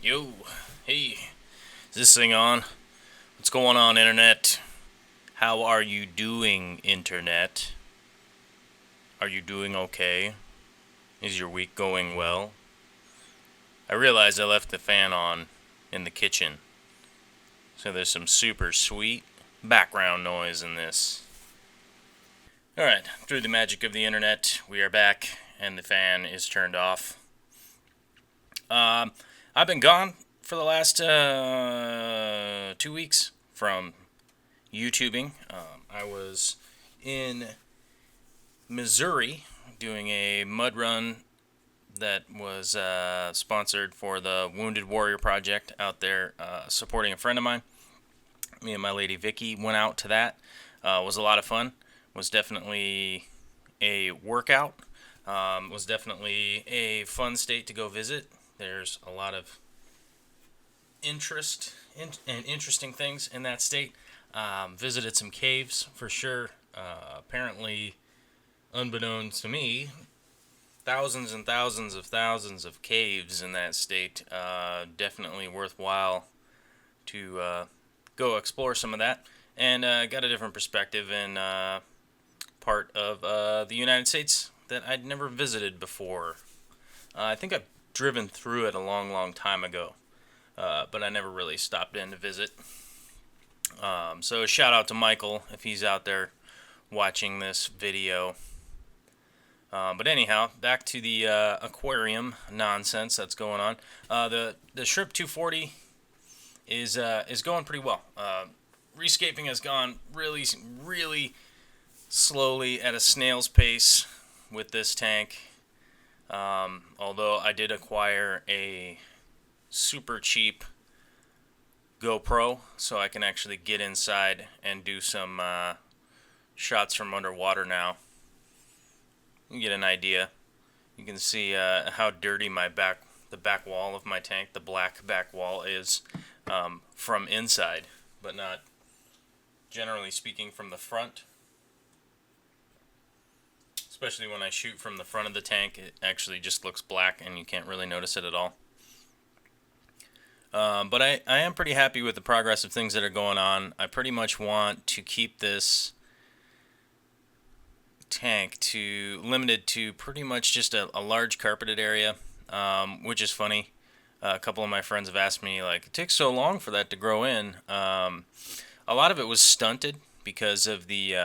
Yo, hey, is this thing on? What's going on, Internet? How are you doing, Internet? Are you doing okay? Is your week going well? I realized I left the fan on in the kitchen, so there's some super sweet background noise in this. Alright, through the magic of the Internet, we are back, and the fan is turned off. I've been gone for the last 2 weeks from YouTubing. I was in Missouri doing a mud run that was sponsored for the Wounded Warrior Project out there, supporting a friend of mine. Me and my lady Vicky went out to that. Was a lot of fun. Was definitely a workout. Was definitely a fun state to go visit. There's a lot of interest and interesting things in that state. Visited some caves for sure. Apparently, unbeknownst to me, thousands and thousands of caves in that state. Definitely worthwhile to go explore some of that. And got a different perspective in part of the United States that I'd never visited before. I think I've driven through it a long time ago, but I never really stopped in to visit. So shout out to Michael if he's out there watching this video. But anyhow, back to the aquarium nonsense that's going on. The Shrimp 240 is going pretty well. Rescaping has gone really slowly at a snail's pace with this tank. Although I did acquire a super cheap GoPro, so I can actually get inside and do some shots from underwater now. You get an idea. You can see how dirty the back wall of my tank, the black back wall is from inside, but not generally speaking from the front. Especially when I shoot from the front of the tank, it actually just looks black and you can't really notice it at all. But I am pretty happy with the progress of things that are going on. I pretty much want to keep this tank limited to pretty much just a large carpeted area, which is funny. A couple of my friends have asked me, like, it takes so long for that to grow in. A lot of it was stunted because of the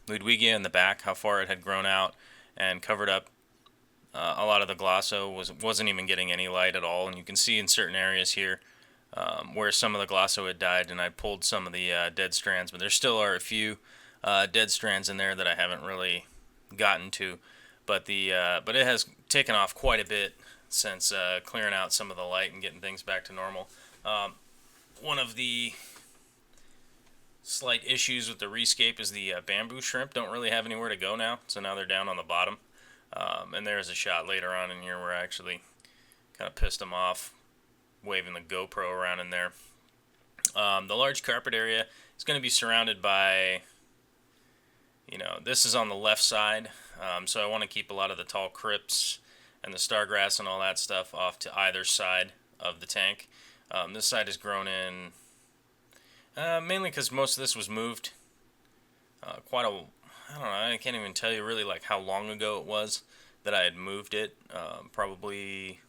Ludwigia in the back, how far it had grown out and covered up a lot of the glosso. Wasn't even getting any light at all, and you can see in certain areas here where some of the glosso had died, and I pulled some of the dead strands, but there still are a few dead strands in there that I haven't really gotten to, but it has taken off quite a bit since clearing out some of the light and getting things back to normal. One of the slight issues with the rescape is the bamboo shrimp don't really have anywhere to go now, so now they're down on the bottom. And there's a shot later on in here where I actually kind of pissed them off, waving the GoPro around in there. The large carpet area is going to be surrounded by, this is on the left side, so I want to keep a lot of the tall crypts and the stargrass and all that stuff off to either side of the tank. This side has grown in mainly because most of this was moved I don't know, I can't even tell you really like how long ago it was that I had moved it. Probably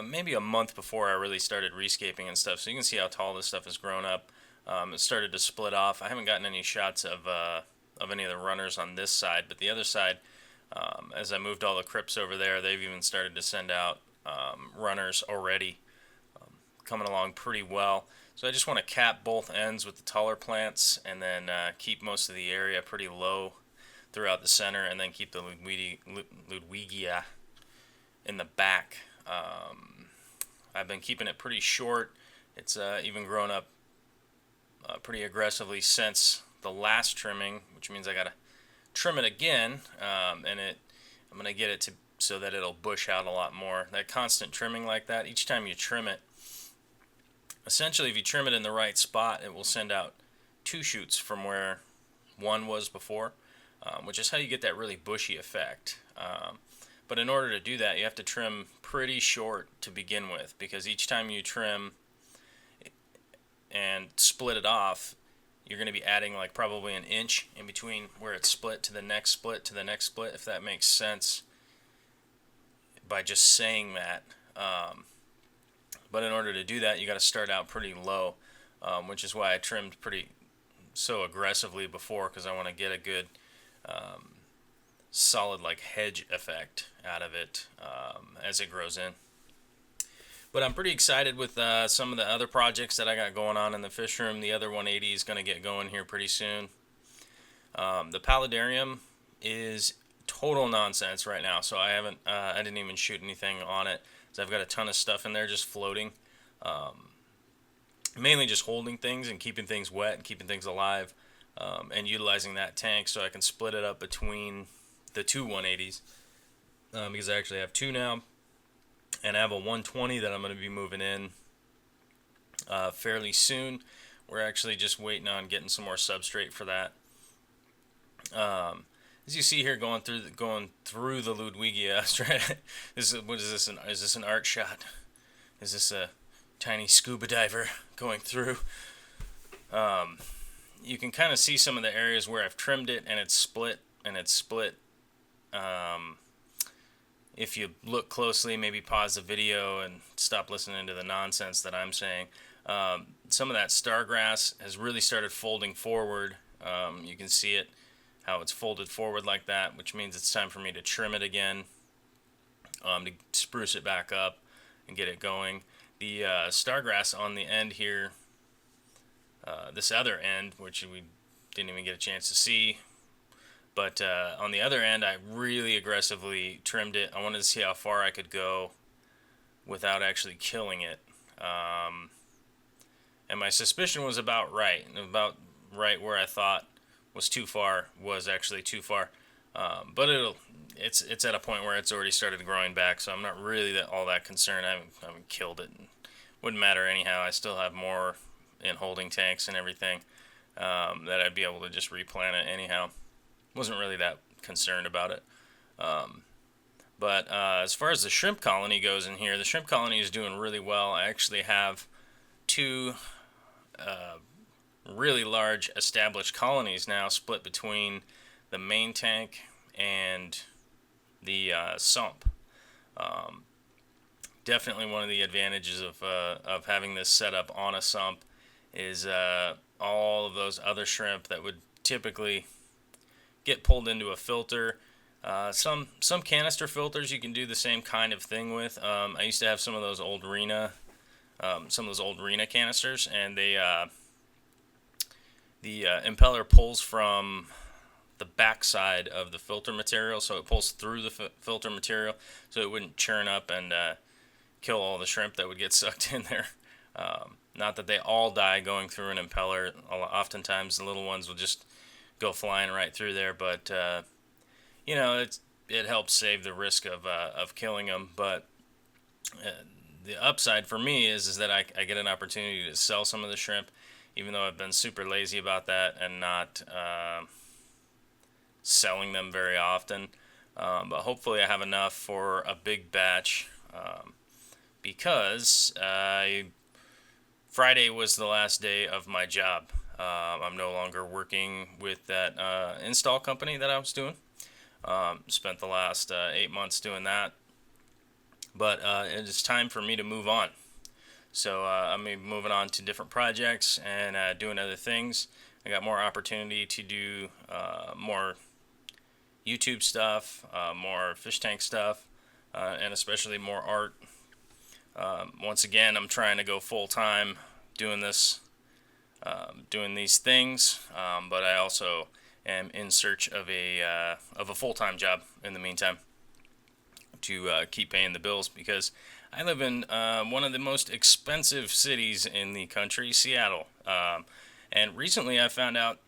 maybe a month before I really started rescaping and stuff. So you can see how tall this stuff has grown up. It started to split off. I haven't gotten any shots of any of the runners on this side, but the other side, as I moved all the crypts over there, they've even started to send out runners already, coming along pretty well. So I just want to cap both ends with the taller plants and then keep most of the area pretty low throughout the center, and then keep the Ludwigia in the back. I've been keeping it pretty short. It's even grown up pretty aggressively since the last trimming, which means I gotta trim it again, I'm gonna get it to so that it'll bush out a lot more. That constant trimming like that, each time you trim it, essentially if you trim it in the right spot, it will send out two shoots from where one was before, which is how you get that really bushy effect. But in order to do that, you have to trim pretty short to begin with, because each time you trim and split it off, you're going to be adding like probably an inch in between where it's split to the next split to the next split, if that makes sense by just saying that. But in order to do that, you got to start out pretty low, which is why I trimmed pretty so aggressively before, because I want to get a good solid like hedge effect out of it as it grows in. But I'm pretty excited with some of the other projects that I got going on in the fish room. The other 180 is going to get going here pretty soon. The paludarium is total nonsense right now, so I didn't even shoot anything on it. So I've got a ton of stuff in there just floating, mainly just holding things and keeping things wet and keeping things alive, and utilizing that tank so I can split it up between the two 180s, because I actually have two now. And I have a 120 that I'm going to be moving in fairly soon. We're actually just waiting on getting some more substrate for that. As you see here, going through the Ludwigia, what is this? Is this an art shot? Is this a tiny scuba diver going through? You can kind of see some of the areas where I've trimmed it and it's split. If you look closely, maybe pause the video and stop listening to the nonsense that I'm saying. Some of that stargrass has really started folding forward. You can see it, how it's folded forward like that, which means it's time for me to trim it again, to spruce it back up and get it going. The stargrass on the end here, this other end, which we didn't even get a chance to see, but on the other end, I really aggressively trimmed it. I wanted to see how far I could go without actually killing it. And my suspicion was about right where I thought was too far was actually too far. But it's at a point where it's already started growing back, so I'm not really all that concerned. I haven't killed it. Wouldn't matter anyhow. I still have more in holding tanks and everything that I'd be able to just replant it anyhow. Wasn't really that concerned about it. But as far as the shrimp colony goes in here, the shrimp colony is doing really well. I actually have two really large established colonies now split between the main tank and the sump. Definitely one of the advantages of having this set up on a sump is all of those other shrimp that would typically get pulled into a filter. Some canister filters you can do the same kind of thing with. I used to have some of those old Rena canisters, and the impeller pulls from the backside of the filter material, so it pulls through the filter material, so it wouldn't churn up and kill all the shrimp that would get sucked in there. Not that they all die going through an impeller. Oftentimes the little ones will just go flying right through there, but it helps save the risk of killing them. But the upside for me is that I get an opportunity to sell some of the shrimp, even though I've been super lazy about that and not selling them very often. But hopefully I have enough for a big batch, because Friday was the last day of my job. I'm no longer working with that install company that I was doing. Spent the last 8 months doing that. But it is time for me to move on. So I'm moving on to different projects and doing other things. I got more opportunity to do more YouTube stuff, more fish tank stuff, and especially more art. Once again, I'm trying to go full-time doing this. Doing these things, but I also am in search of a full-time job in the meantime to keep paying the bills, because I live in one of the most expensive cities in the country, Seattle. And recently I found out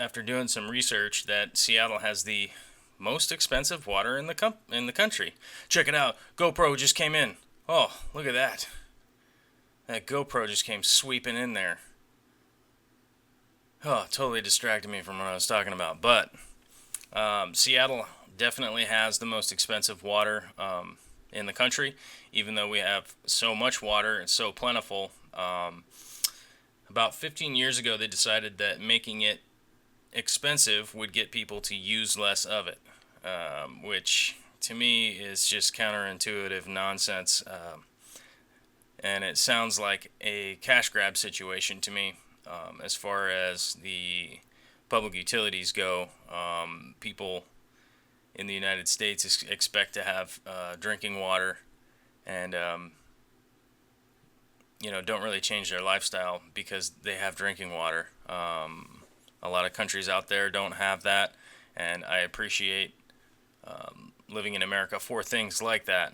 after doing some research, that Seattle has the most expensive water in the country. Check it out. GoPro just came in. Oh, look at that. That GoPro just came sweeping in there. Oh, totally distracted me from what I was talking about. But Seattle definitely has the most expensive water in the country, even though we have so much water and so plentiful. About 15 years ago, they decided that making it expensive would get people to use less of it, which to me is just counterintuitive nonsense. And it sounds like a cash grab situation to me. As far as the public utilities go, people in the United States expect to have drinking water, and don't really change their lifestyle because they have drinking water. A lot of countries out there don't have that, and I appreciate living in America for things like that.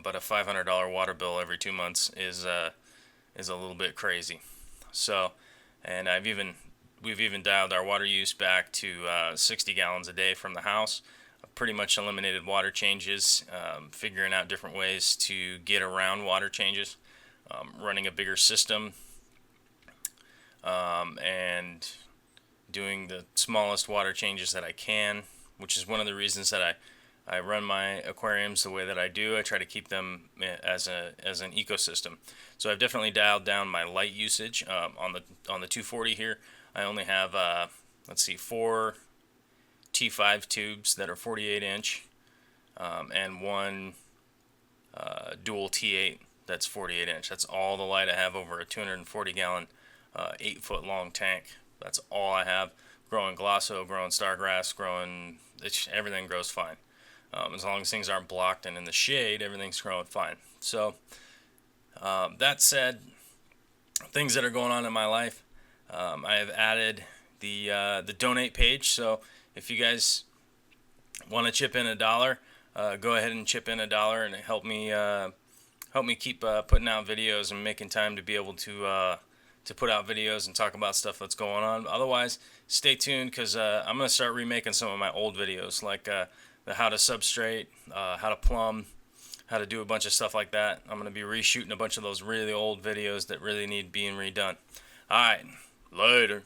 But a $500 water bill every 2 months is a little bit crazy. So, and we've even dialed our water use back to 60 gallons a day from the house. I've pretty much eliminated water changes, figuring out different ways to get around water changes, running a bigger system, and doing the smallest water changes that I can, which is one of the reasons that I run my aquariums the way that I do. I try to keep them as an ecosystem. So I've definitely dialed down my light usage. On the 240 here, I only have 4 T5 tubes that are 48 inch, and one dual T8 that's 48 inch. That's all the light I have over a 240 gallon, 8 foot long tank. That's all I have. Growing glosso, growing stargrass, everything grows fine. As long as things aren't blocked and in the shade, everything's growing fine. So, that said, things that are going on in my life, I have added the donate page. So if you guys want to chip in $1, go ahead and chip in $1 and help me keep putting out videos and making time to be able to put out videos and talk about stuff that's going on. Otherwise, stay tuned, because I'm going to start remaking some of my old videos, like the how to substrate, how to plumb, how to do a bunch of stuff like that. I'm going to be reshooting a bunch of those really old videos that really need being redone. All right, later.